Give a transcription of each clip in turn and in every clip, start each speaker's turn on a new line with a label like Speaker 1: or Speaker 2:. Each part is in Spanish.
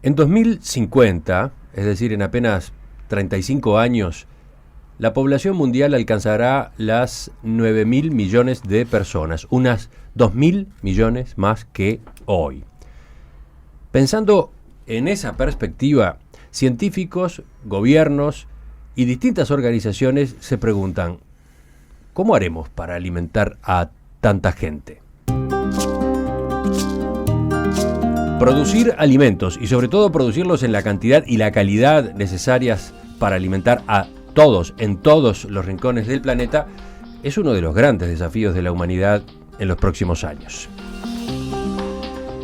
Speaker 1: En 2050, es decir, en apenas 35 años, la población mundial alcanzará las 9.000 millones de personas, unas 2.000 millones más que hoy. Pensando en esa perspectiva, científicos, gobiernos y distintas organizaciones se preguntan, ¿cómo haremos para alimentar a tanta gente? Producir alimentos y sobre todo producirlos en la cantidad y la calidad necesarias para alimentar a todos, en todos los rincones del planeta, es uno de los grandes desafíos de la humanidad en los próximos años.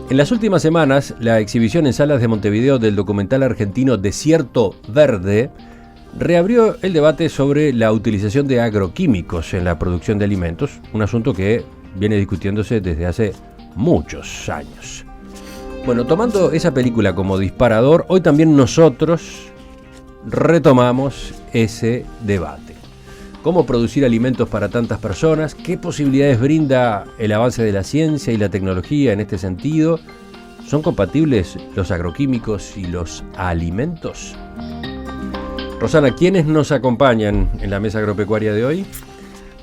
Speaker 1: En las últimas semanas, la exhibición en salas de Montevideo del documental argentino Desierto Verde reabrió el debate sobre la utilización de agroquímicos en la producción de alimentos, un asunto que viene discutiéndose desde hace muchos años. Bueno, tomando esa película como disparador, hoy también nosotros retomamos ese debate. ¿Cómo producir alimentos para tantas personas? ¿Qué posibilidades brinda el avance de la ciencia y la tecnología en este sentido? ¿Son compatibles los agroquímicos y los alimentos? Rosana, ¿quiénes nos acompañan en la mesa agropecuaria de hoy?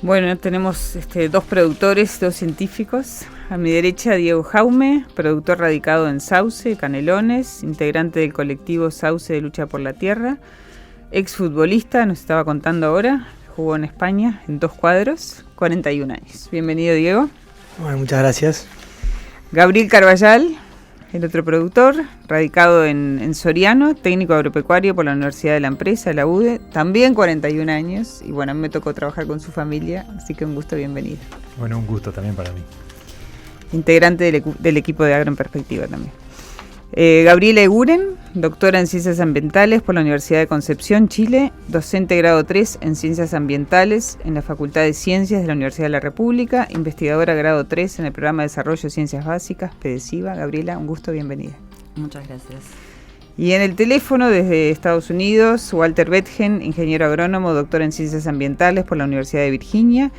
Speaker 2: Bueno, tenemos dos productores, dos científicos. A mi derecha, Diego Jaume, productor radicado en Sauce, Canelones, integrante del colectivo Sauce de Lucha por la Tierra, exfutbolista, nos estaba contando ahora, jugó en España en 2 cuadros, 41 años. Bienvenido, Diego.
Speaker 3: Bueno, muchas gracias.
Speaker 2: Gabriel Carballal, el otro productor, radicado en Soriano, técnico agropecuario por la Universidad de la Empresa, la UDE, también 41 años, y bueno, a mí me tocó trabajar con su familia, así que un gusto, bienvenido.
Speaker 3: Bueno, un gusto también para mí.
Speaker 2: Integrante del equipo de Agro en Perspectiva también. Gabriela Eguren, doctora en Ciencias Ambientales por la Universidad de Concepción, Chile, docente grado 3 en Ciencias Ambientales en la Facultad de Ciencias de la Universidad de la República, investigadora grado 3 en el Programa de Desarrollo de Ciencias Básicas, PDCIBA. Gabriela, un gusto, bienvenida.
Speaker 4: Muchas gracias.
Speaker 2: Y en el teléfono desde Estados Unidos, Walter Betgen, ingeniero agrónomo, doctor en Ciencias Ambientales por la Universidad de Virginia,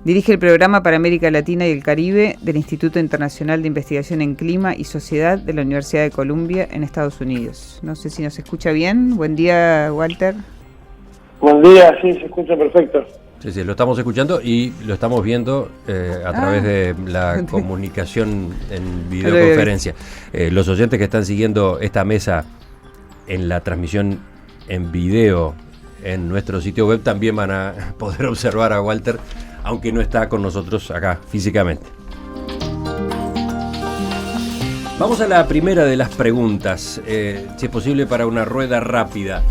Speaker 2: dirige el programa para América Latina y el Caribe del Instituto Internacional de Investigación en Clima y Sociedad de la Universidad de Columbia en Estados Unidos. No sé si nos escucha bien. Buen día, Walter.
Speaker 5: Buen día, sí, se escucha perfecto.
Speaker 1: Sí, lo estamos escuchando y lo estamos viendo a través de la comunicación en videoconferencia. Los oyentes que están siguiendo esta mesa en la transmisión en video en nuestro sitio web también van a poder observar a Walter, aunque no está con nosotros acá físicamente. Vamos a la primera de las preguntas, si es posible para una rueda rápida.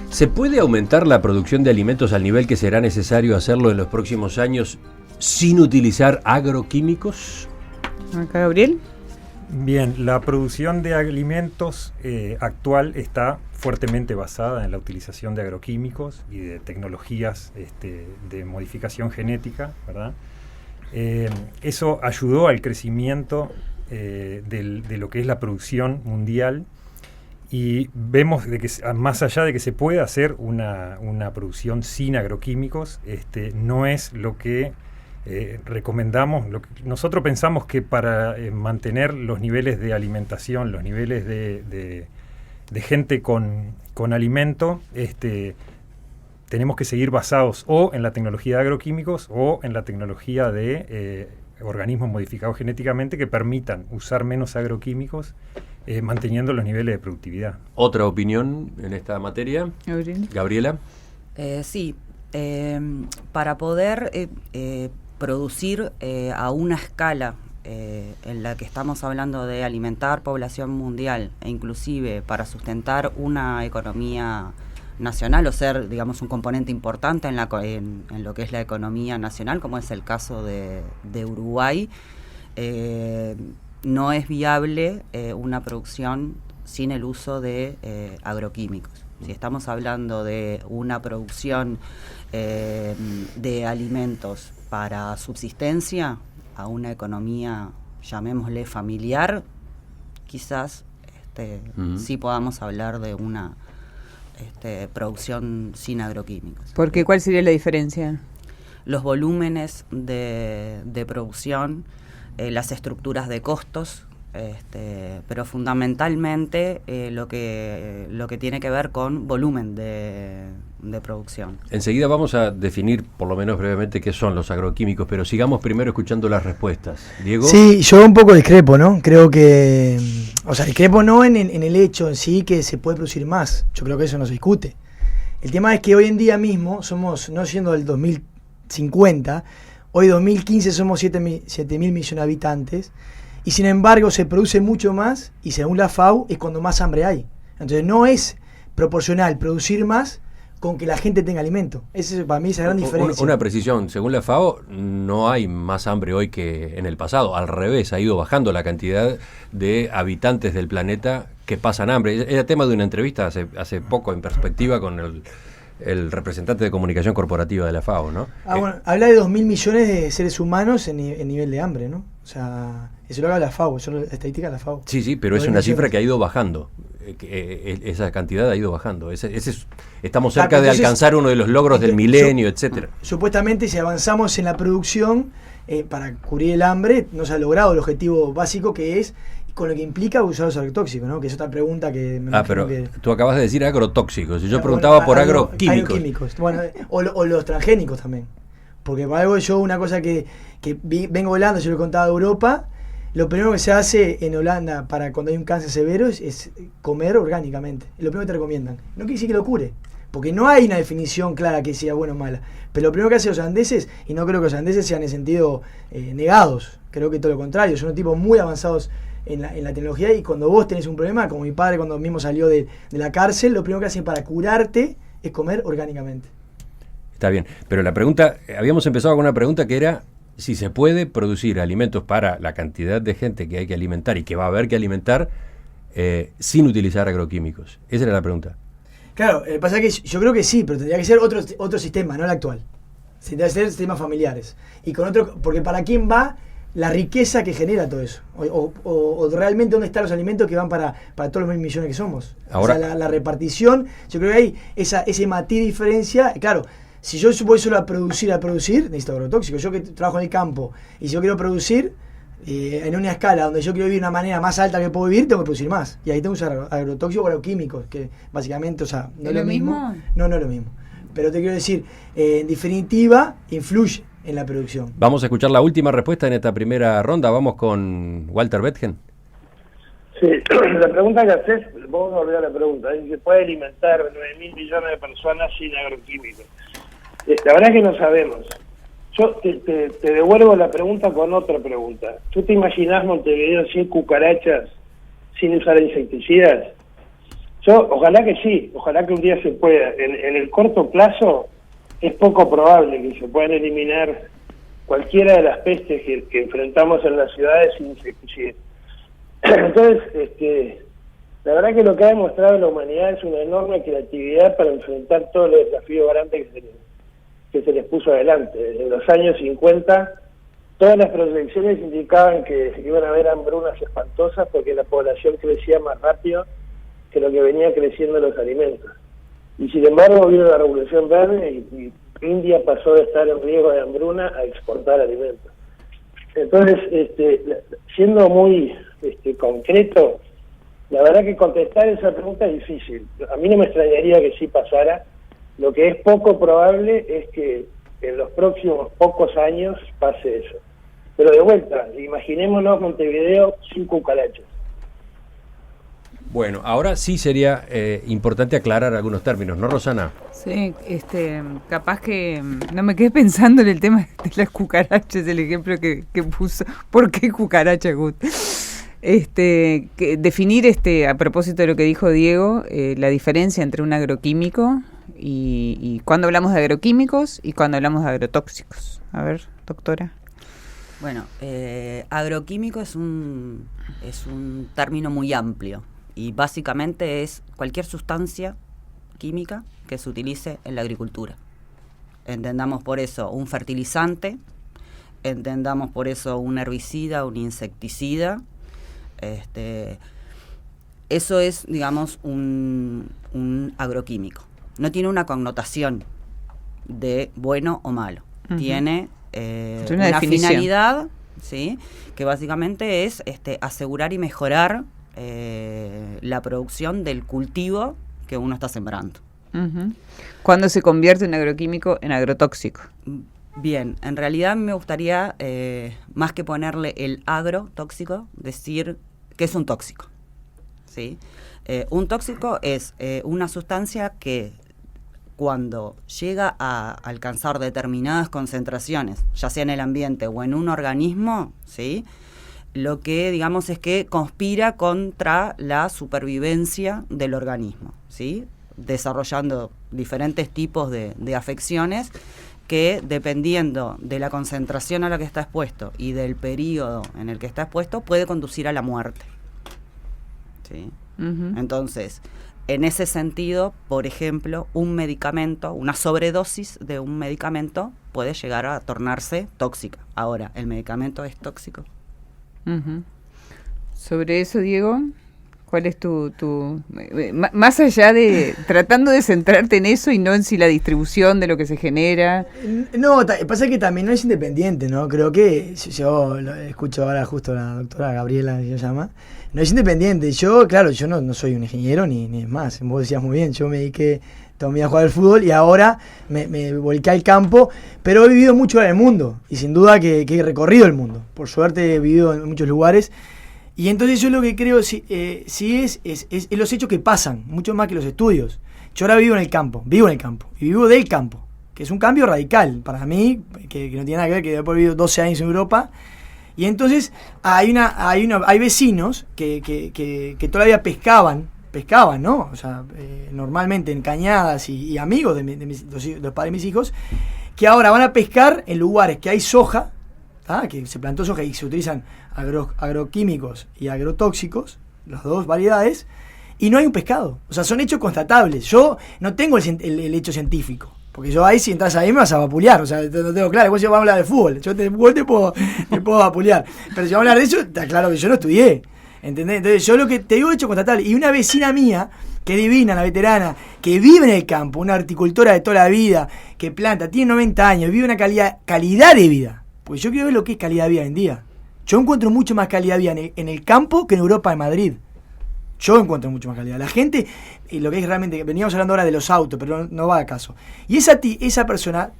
Speaker 1: ¿Se puede aumentar la producción de alimentos al nivel que será necesario hacerlo en los próximos años sin utilizar agroquímicos?
Speaker 2: Acá, Gabriel.
Speaker 3: Bien, la producción de alimentos actual está fuertemente basada en la utilización de agroquímicos y de tecnologías de modificación genética, ¿verdad? Eso ayudó al crecimiento de lo que es la producción mundial y vemos de que más allá de que se pueda hacer una producción sin agroquímicos, no es lo que recomendamos. Nosotros pensamos que para mantener los niveles de alimentación, los niveles de gente con alimento, tenemos que seguir basados o en la tecnología de agroquímicos o en la tecnología de organismos modificados genéticamente que permitan usar menos agroquímicos, manteniendo los niveles de productividad.
Speaker 1: ¿Otra opinión en esta materia? Gabriela.
Speaker 4: Sí, para poder producir a una escala en la que estamos hablando de alimentar población mundial e inclusive para sustentar una economía nacional o ser, digamos, un componente importante en lo que es la economía nacional, como es el caso de Uruguay, no es viable una producción sin el uso de agroquímicos. Si estamos hablando de una producción de alimentos para subsistencia a una economía, llamémosle familiar, quizás sí podamos hablar de una producción sin agroquímicos.
Speaker 2: ¿Por qué? ¿Cuál sería la diferencia?
Speaker 4: Los volúmenes de producción, las estructuras de costos pero fundamentalmente lo que tiene que ver con volumen de producción.
Speaker 1: Enseguida vamos a definir, por lo menos brevemente, qué son los agroquímicos, pero sigamos primero escuchando las respuestas. Diego.
Speaker 6: Sí, yo un poco discrepo, ¿no? Creo que, discrepo no en el hecho en sí que se puede producir más. Yo creo que eso no se discute. El tema es que hoy en día mismo somos, no siendo del 2050, hoy 2015 somos 7.000 millones de habitantes, y sin embargo se produce mucho más, y según la FAO es cuando más hambre hay. Entonces no es proporcional producir más con que la gente tenga alimento. Esa es para mí esa gran diferencia.
Speaker 1: Una precisión, según la FAO no hay más hambre hoy que en el pasado, al revés, ha ido bajando la cantidad de habitantes del planeta que pasan hambre. Era tema de una entrevista hace poco en Perspectiva con el representante de comunicación corporativa de la FAO, ¿no?
Speaker 6: Bueno, habla de 2.000 millones de seres humanos en nivel de hambre, ¿no? O sea, eso lo haga la FAO, eso es la estadística de la FAO.
Speaker 1: Sí, pero es una cifra que ha ido bajando. Esa cantidad ha ido bajando. Estamos cerca de alcanzar uno de los logros del milenio, etcétera.
Speaker 6: Supuestamente, si avanzamos en la producción para cubrir el hambre, no se ha logrado el objetivo básico, que es con lo que implica usar los agrotóxicos, ¿no? Que es otra pregunta que me
Speaker 1: pero
Speaker 6: que...
Speaker 1: tú acabas de decir agrotóxicos y yo preguntaba por agroquímicos.
Speaker 6: Bueno, o los transgénicos también. Porque para algo una cosa que vengo volando, yo lo he contado de Europa, lo primero que se hace en Holanda para cuando hay un cáncer severo es comer orgánicamente. Es lo primero que te recomiendan. No quiere decir que lo cure, porque no hay una definición clara que sea buena o mala. Pero lo primero que hacen los holandeses, y no creo que los holandeses sean en ese sentido negados, creo que todo lo contrario, son tipos muy avanzados en la tecnología, y cuando vos tenés un problema, como mi padre cuando mismo salió de la cárcel, lo primero que hacen para curarte es comer orgánicamente.
Speaker 1: Está bien, pero la pregunta, habíamos empezado con una pregunta que era si se puede producir alimentos para la cantidad de gente que hay que alimentar y que va a haber que alimentar sin utilizar agroquímicos. Esa era la pregunta.
Speaker 6: Claro, pasa que yo creo que sí, pero tendría que ser otro sistema, no el actual. Tendría que ser sistemas familiares. Y con otro, porque ¿para quién va la riqueza que genera todo eso? O realmente dónde están los alimentos que van para todos los 1.000 millones que somos. Ahora, o sea, la repartición, yo creo que hay ese matiz de diferencia. Claro, si yo voy solo a producir, necesito agrotóxicos. Yo que trabajo en el campo, y si yo quiero producir en una escala donde yo quiero vivir de una manera más alta que puedo vivir, tengo que producir más. Y ahí tengo que usar agrotóxicos o agroquímicos, que básicamente, o sea, no es lo mismo. No es lo mismo. Pero te quiero decir, en definitiva, influye en la producción.
Speaker 1: Vamos a escuchar la última respuesta en esta primera ronda. Vamos con Walter Betgen.
Speaker 5: Sí, la pregunta que haces, vamos a volver a la pregunta. ¿Se puede alimentar 9.000 millones de personas sin agroquímicos? La verdad es que no sabemos. Yo te devuelvo la pregunta con otra pregunta. ¿Tú te imaginás Montevideo sin cucarachas, sin usar insecticidas? Ojalá que sí, ojalá que un día se pueda. En el corto plazo es poco probable que se puedan eliminar cualquiera de las pestes que enfrentamos en las ciudades sin insecticidas. Entonces, la verdad que lo que ha demostrado la humanidad es una enorme creatividad para enfrentar todos los desafíos grandes que se les puso adelante. En los años 50, todas las proyecciones indicaban que iban a haber hambrunas espantosas porque la población crecía más rápido que lo que venía creciendo los alimentos. Y sin embargo vino la Revolución Verde y India pasó de estar en riesgo de hambruna a exportar alimentos. Entonces, siendo muy concreto, la verdad que contestar esa pregunta es difícil. A mí no me extrañaría que sí pasara. Lo que es poco probable es que en los próximos pocos años pase eso. Pero de vuelta, imaginémonos Montevideo sin cucarachas.
Speaker 1: Bueno, ahora sí sería importante aclarar algunos términos, ¿no, Rosana?
Speaker 2: Sí, capaz que no me quedé pensando en el tema de las cucarachas, el ejemplo que puso. ¿Por qué cucaracha, Gut? Definir a propósito de lo que dijo Diego, la diferencia entre un agroquímico y cuando hablamos de agroquímicos y cuando hablamos de agrotóxicos. A ver, doctora.
Speaker 4: Bueno, agroquímico es un término muy amplio y básicamente es cualquier sustancia química que se utilice en la agricultura. Entendamos por eso un fertilizante, entendamos por eso un herbicida, un insecticida. Eso es, digamos, un agroquímico. No tiene una connotación de bueno o malo. Uh-huh. Tiene una finalidad, ¿sí? Que básicamente es asegurar y mejorar la producción del cultivo que uno está sembrando.
Speaker 2: Uh-huh. ¿Cuándo se convierte un agroquímico en agrotóxico?
Speaker 4: Bien, en realidad me gustaría, más que ponerle el agrotóxico, decir que es un tóxico, ¿sí? Un tóxico es una sustancia que cuando llega a alcanzar determinadas concentraciones, ya sea en el ambiente o en un organismo, ¿sí? Lo que digamos es que conspira contra la supervivencia del organismo, ¿sí? Desarrollando diferentes tipos de afecciones que, dependiendo de la concentración a la que está expuesto y del periodo en el que está expuesto, puede conducir a la muerte, ¿sí? Uh-huh. Entonces, en ese sentido, por ejemplo, un medicamento, una sobredosis de un medicamento puede llegar a tornarse tóxica. Ahora, ¿el medicamento es tóxico?
Speaker 2: Uh-huh. Sobre eso, Diego, ¿cuál es tu más allá de tratando de centrarte en eso y no en si la distribución de lo que se genera?
Speaker 6: No, pasa que también no es independiente, ¿no? Creo que yo lo escucho ahora justo a la doctora Gabriela, que se llama, no es independiente. Yo, claro, yo no soy un ingeniero ni es más, vos decías muy bien, yo me dediqué toda mi vida a jugar al fútbol y ahora me volqué al campo, pero he vivido mucho en el mundo y sin duda que he recorrido el mundo. Por suerte he vivido en muchos lugares y entonces yo lo que creo sí es los hechos que pasan, mucho más que los estudios. Yo ahora vivo en el campo y vivo del campo, que es un cambio radical para mí, que no tiene nada que ver, que después he vivido 12 años en Europa. Y entonces hay vecinos que todavía pescaban, ¿no? O sea, normalmente en cañadas y amigos de los padres de mis hijos, que ahora van a pescar en lugares que hay soja, que se plantó soja y se utilizan agroquímicos y agrotóxicos, las dos variedades, y no hay un pescado. O sea, son hechos constatables. Yo no tengo el hecho científico. Porque yo ahí, si entras ahí, me vas a vapulear. O sea, no tengo claro. Después si vamos a hablar de fútbol. Yo de fútbol te puedo vapulear. Pero si vamos a hablar de eso, está claro que yo no estudié. ¿Entendés? Entonces, yo lo que te digo hecho constatable. Y una vecina mía, que divina, la veterana, que vive en el campo, una horticultora de toda la vida, que planta, tiene 90 años, vive una calidad de vida. Porque yo quiero ver lo que es calidad de vida hoy en día. Yo encuentro mucho más calidad de vida en el campo que en Europa, en Madrid. Yo encuentro mucho más calidad. La gente, lo que es realmente, veníamos hablando ahora de los autos, pero no va a caso. Y esa persona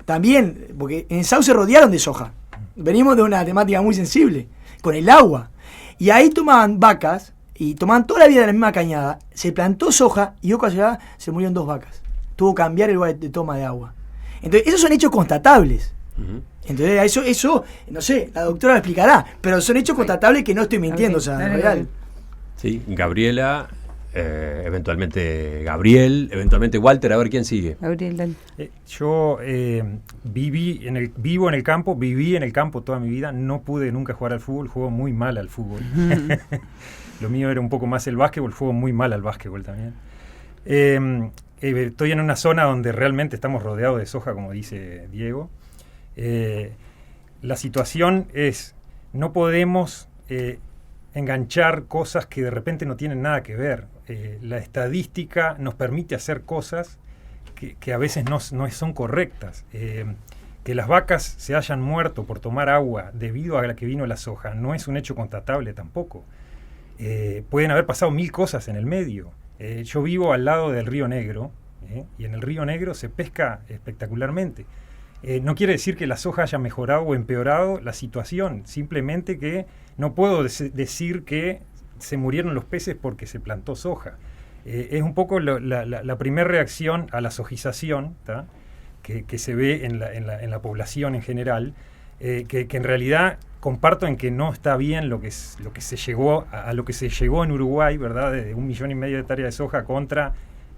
Speaker 6: también, porque en Sau se rodearon de soja. Venimos de una temática muy sensible, con el agua. Y ahí tomaban vacas, y tomaban toda la vida de la misma cañada, se plantó soja, y otra ciudad se murieron 2 vacas. Tuvo que cambiar el lugar de toma de agua. Entonces, esos son hechos constatables. Uh-huh. Entonces, eso, no sé, la doctora lo explicará, pero son hechos constatables que no estoy mintiendo, o sea, es real.
Speaker 1: Sí, Gabriela, eventualmente Gabriel, eventualmente Walter, a ver quién sigue.
Speaker 2: Gabriel, dale.
Speaker 3: Yo viví en el campo toda mi vida, no pude nunca jugar al fútbol, juego muy mal al fútbol. Lo mío era un poco más el básquetbol, juego muy mal al básquetbol también. Estoy en una zona donde realmente estamos rodeados de soja, como dice Diego. La situación es, no podemos enganchar cosas que de repente no tienen nada que ver. La estadística nos permite hacer cosas que a veces no son correctas. Que las vacas se hayan muerto por tomar agua debido a la que vino la soja no es un hecho constatable tampoco. Pueden haber pasado 1000 cosas en el medio. Yo vivo al lado del Río Negro, y en el Río Negro se pesca espectacularmente. No quiere decir que la soja haya mejorado o empeorado la situación, simplemente que no puedo decir que se murieron los peces porque se plantó soja. Es un poco la primera reacción a la sojización, que se ve en la población en general, que en realidad comparto en que no está bien lo que se llegó a lo que se llegó en Uruguay, ¿verdad? De 1,5 millones de hectáreas de soja contra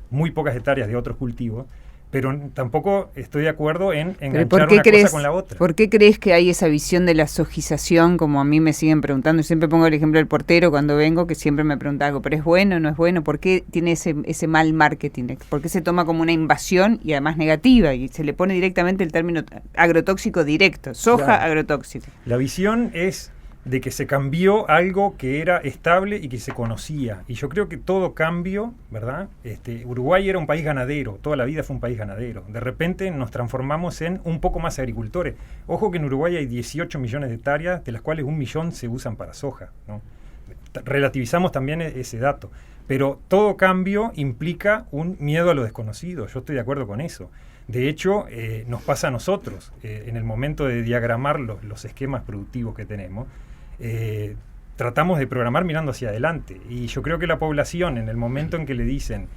Speaker 3: muy pocas hectáreas de otros cultivos. Pero tampoco estoy de acuerdo en enganchar una cosa con la otra.
Speaker 2: ¿Por qué crees que hay esa visión de la sojización, como a mí me siguen preguntando? Yo siempre pongo el ejemplo del portero cuando vengo, que siempre me pregunta algo, ¿pero es bueno o no es bueno? ¿Por qué tiene ese mal marketing? ¿Por qué se toma como una invasión y además negativa? Y se le pone directamente el término agrotóxico directo, soja, claro. Agrotóxico.
Speaker 3: La visión es de que se cambió algo que era estable y que se conocía. Y yo creo que todo cambio, ¿verdad? Uruguay era un país ganadero, toda la vida fue un país ganadero. De repente nos transformamos en un poco más agricultores. Ojo que en Uruguay hay 18 millones de hectáreas, de las cuales 1 millón se usan para soja, ¿no? Relativizamos también ese dato. Pero todo cambio implica un miedo a lo desconocido. Yo estoy de acuerdo con eso. De hecho, nos pasa a nosotros, en el momento de diagramar los esquemas productivos que tenemos, tratamos de programar mirando hacia adelante. Y yo creo que la población, en el momento en que le dicen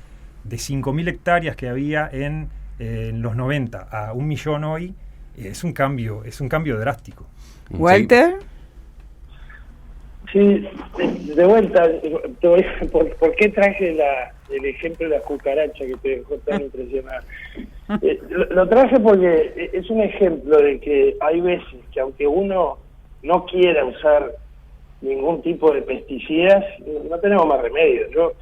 Speaker 3: de 5.000 hectáreas que había en los 90 a 1 millón hoy, es un cambio drástico.
Speaker 2: Walter.
Speaker 5: Sí, de vuelta, ¿por qué traje el ejemplo de la cucaracha que te dejó tan impresionado? Lo traje porque es un ejemplo de que hay veces que aunque uno no quiera usar ningún tipo de pesticidas, no tenemos más remedio. Yo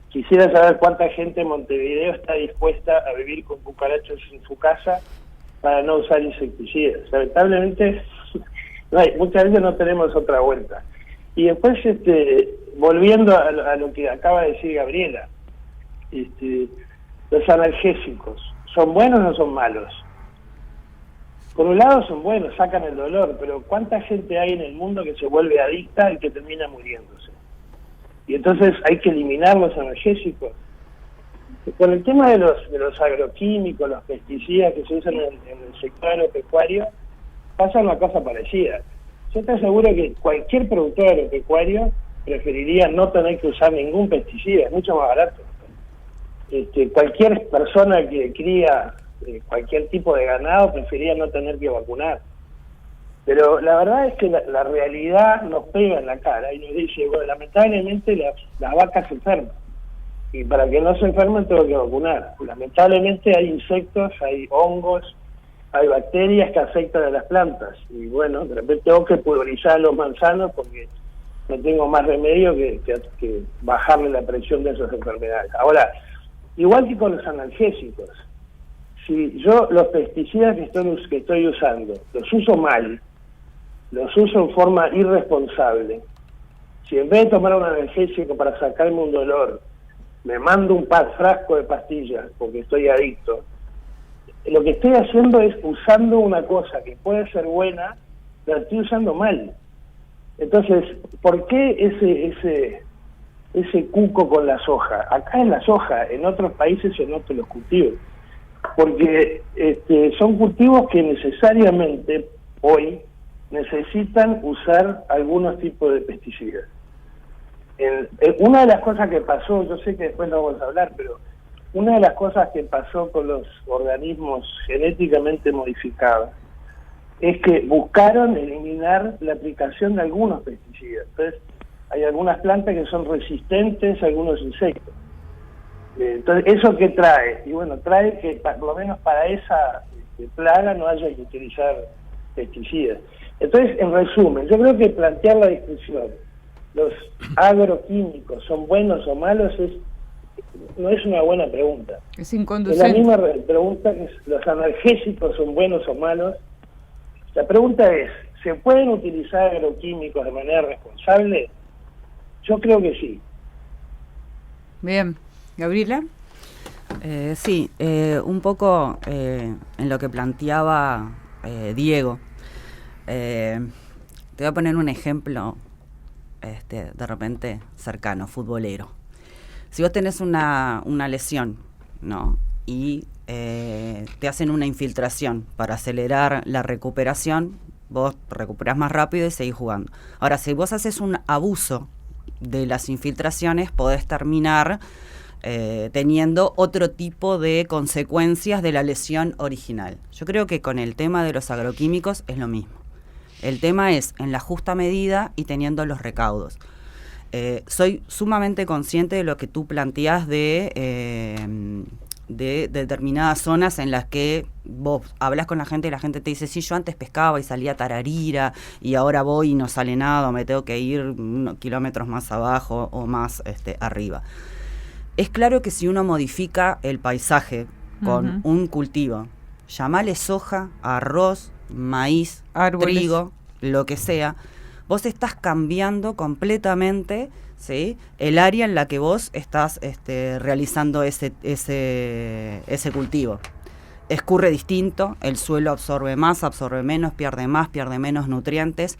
Speaker 5: quisiera saber cuánta gente en Montevideo está dispuesta a vivir con cucarachas en su casa para no usar insecticidas. Lamentablemente, muchas veces no tenemos otra vuelta. Y después, volviendo a lo que acaba de decir Gabriela, los analgésicos, ¿son buenos o son malos? Por un lado son buenos, sacan el dolor, pero ¿cuánta gente hay en el mundo que se vuelve adicta y que termina muriéndose? Y entonces hay que eliminar los analgésicos. Con el tema de los agroquímicos, los pesticidas que se usan en el sector agropecuario, pasa una cosa parecida. Yo te aseguro que cualquier productor agropecuario preferiría no tener que usar ningún pesticida, es mucho más barato. Cualquier persona que cría cualquier tipo de ganado preferiría no tener que vacunar. Pero la verdad es que la realidad nos pega en la cara y nos dice, bueno, lamentablemente las vacas se enferman. Y para que no se enfermen tengo que vacunar. Lamentablemente hay insectos, hay hongos, hay bacterias que afectan a las plantas. Y bueno, de repente tengo que pulverizar los manzanos porque no tengo más remedio que bajarle la presión de esas enfermedades. Ahora, igual que con los analgésicos, si yo los pesticidas que estoy usando los uso mal, los uso en forma irresponsable, si en vez de tomar un analgésico para sacarme un dolor, me mando un frasco de pastillas porque estoy adicto, lo que estoy haciendo es usando una cosa que puede ser buena, la estoy usando mal. Entonces, ¿por qué ese cuco con la soja? Acá en la soja, en otros países se notan los cultivos. Porque son cultivos que necesariamente hoy necesitan usar algunos tipos de pesticidas. Una de las cosas que pasó, yo sé que después no vamos a hablar, pero una de las cosas que pasó con los organismos genéticamente modificados es que buscaron eliminar la aplicación de algunos pesticidas. Entonces, hay algunas plantas que son resistentes a algunos insectos. Entonces, ¿eso qué trae? Y bueno, trae que por lo menos para esa plaga no haya que utilizar pesticidas. Entonces, en resumen, yo creo que plantear la discusión, ¿los agroquímicos son buenos o malos? No es una buena pregunta.
Speaker 2: Es inconducente.
Speaker 5: Es la misma pregunta que los analgésicos son buenos o malos. La pregunta es, ¿se pueden utilizar agroquímicos de manera responsable? Yo creo que sí.
Speaker 2: Bien. ¿Gabriela?
Speaker 4: Sí, un poco en lo que planteaba Diego. Te voy a poner un ejemplo de repente cercano, futbolero. Si vos tenés una lesión, ¿no? Y te hacen una infiltración para acelerar la recuperación, vos recuperás más rápido y seguís jugando. Ahora, si vos haces un abuso de las infiltraciones, podés terminar teniendo otro tipo de consecuencias de la lesión original. Yo creo que con el tema de los agroquímicos es lo mismo. El tema es en la justa medida y teniendo los recaudos. Soy sumamente consciente de lo que tú planteás de determinadas zonas en las que vos hablas con la gente y la gente te dice, sí, yo antes pescaba y salía tararira y ahora voy y no sale nada o me tengo que ir unos kilómetros más abajo o más arriba. Es claro que si uno modifica el paisaje con un cultivo, llamale soja, arroz, maíz, árboles, trigo, lo que sea, vos estás cambiando completamente, ¿sí?, el área en la que vos estás realizando ese cultivo. Escurre distinto, el suelo absorbe más, absorbe menos, pierde menos nutrientes,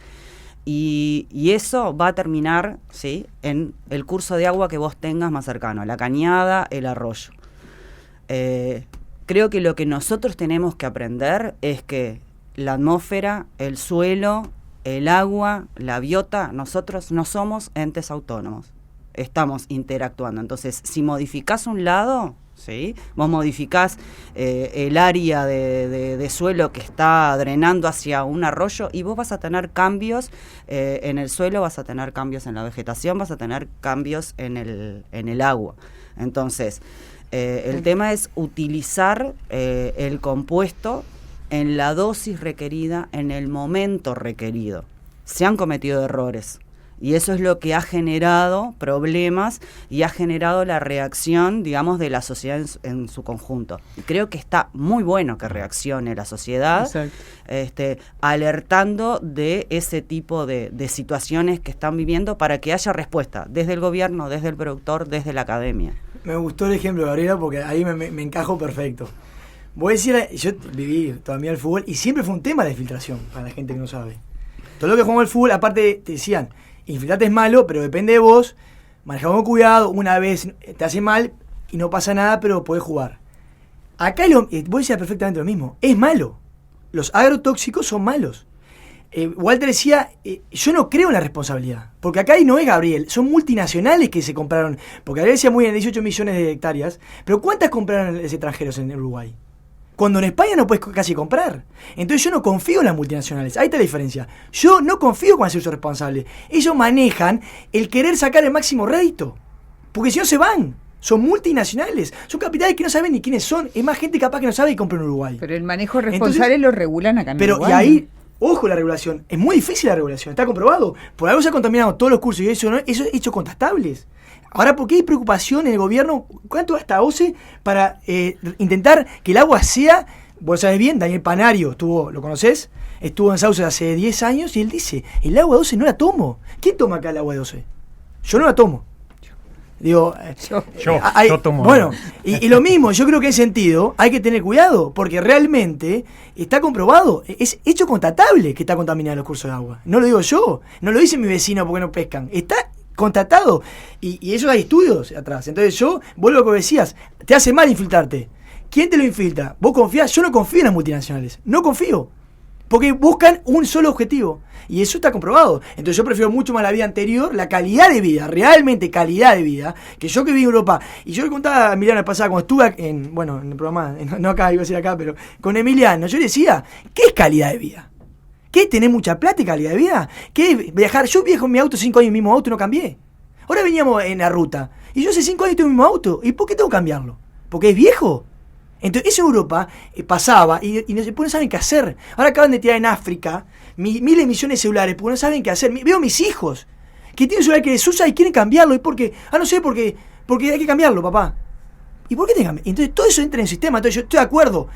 Speaker 4: y eso va a terminar, ¿sí?, en el curso de agua que vos tengas más cercano, la cañada, el arroyo. Creo que lo que nosotros tenemos que aprender es que la atmósfera, el suelo, el agua, la biota, nosotros no somos entes autónomos, estamos interactuando. Entonces, si modificás un lado, ¿sí?, vos modificás el área de suelo que está drenando hacia un arroyo, y vos vas a tener cambios en el suelo, vas a tener cambios en la vegetación, vas a tener cambios en el agua. Entonces, el tema es utilizar el compuesto en la dosis requerida, en el momento requerido. Se han cometido errores, y eso es lo que ha generado problemas y ha generado la reacción, digamos, de la sociedad en su conjunto. Y creo que está muy bueno que reaccione la sociedad, alertando de ese tipo de situaciones que están viviendo, para que haya respuesta desde el gobierno, desde el productor, desde la academia.
Speaker 6: Me gustó el ejemplo, Gabriela, porque ahí me encajo perfecto. Voy a decir, yo viví todavía el fútbol y siempre fue un tema la infiltración, para la gente que no sabe. Todo lo que jugamos al fútbol, aparte te decían, infiltrarte es malo, pero depende de vos, manejamos con cuidado, una vez te hace mal y no pasa nada, pero podés jugar. Acá vos decías perfectamente lo mismo, es malo. Los agrotóxicos son malos. Walter decía, yo no creo en la responsabilidad, porque acá no es Gabriel, son multinacionales que se compraron, porque Gabriel decía muy bien, 18 millones de hectáreas, pero ¿cuántas compraron los extranjeros en Uruguay? Cuando en España no puedes casi comprar. Entonces yo no confío en las multinacionales. Ahí está la diferencia. Yo no confío con el servicio responsable. Ellos manejan el querer sacar el máximo rédito. Porque si no se van. Son multinacionales. Son capitales que no saben ni quiénes son. Es más gente capaz que no sabe y compra en Uruguay.
Speaker 2: Pero el manejo responsable lo regulan acá en Uruguay.
Speaker 6: Pero y ahí, ojo la regulación. Es muy difícil la regulación. Está comprobado. Por algo se han contaminado todos los cursos y eso es hecho contrastables. Ahora, ¿por qué hay preocupación en el gobierno? ¿Cuánto gasta OCE para intentar que el agua sea? Vos sabés bien, Daniel Panario ¿lo conocés? Estuvo en Sauce hace 10 años y él dice, el agua de OCE no la tomo. ¿Quién toma acá el agua de OCE? Yo no la tomo. Digo,
Speaker 3: yo tomo.
Speaker 6: Bueno, y lo mismo, yo creo que en ese sentido hay que tener cuidado, porque realmente está comprobado, es hecho constatable que está contaminado los cursos de agua. No lo digo yo, no lo dice mi vecino porque no pescan. Está contratado, y eso hay estudios atrás. Entonces yo, vuelvo a lo que decías, te hace mal infiltrarte. ¿Quién te lo infiltra? ¿Vos confías? Yo no confío en las multinacionales, no confío, porque buscan un solo objetivo, y eso está comprobado. Entonces yo prefiero mucho más la vida anterior, la calidad de vida, realmente calidad de vida, que yo que viví en Europa. Y yo le contaba a Emiliano la pasada, cuando estuve en el programa, no acá, iba a decir acá, pero con Emiliano, yo le decía, ¿qué es calidad de vida? ¿Qué es tener mucha plata y calidad de vida? ¿Qué es viajar? Yo viajo en mi auto 5 años en el mismo auto y no cambié. Ahora veníamos en la ruta y yo hace 5 años tengo el mismo auto. ¿Y por qué tengo que cambiarlo? ¿Porque es viejo? Entonces eso en Europa pasaba y no saben qué hacer. Ahora acaban de tirar en África miles de millones de celulares porque no saben qué hacer. Veo a mis hijos que tienen un celular que les usa y quieren cambiarlo. ¿Y por qué? No sé, porque hay que cambiarlo, papá. ¿Y por qué tengan? Entonces todo eso entra en el sistema. Entonces yo estoy de acuerdo.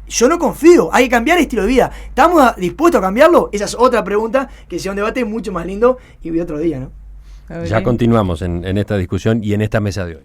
Speaker 6: Yo no confío, hay que cambiar el estilo de vida. ¿Estamos dispuestos a cambiarlo? Esa es otra pregunta que sea un debate mucho más lindo y otro día, ¿no?
Speaker 1: Ya continuamos en esta discusión y en esta mesa de hoy.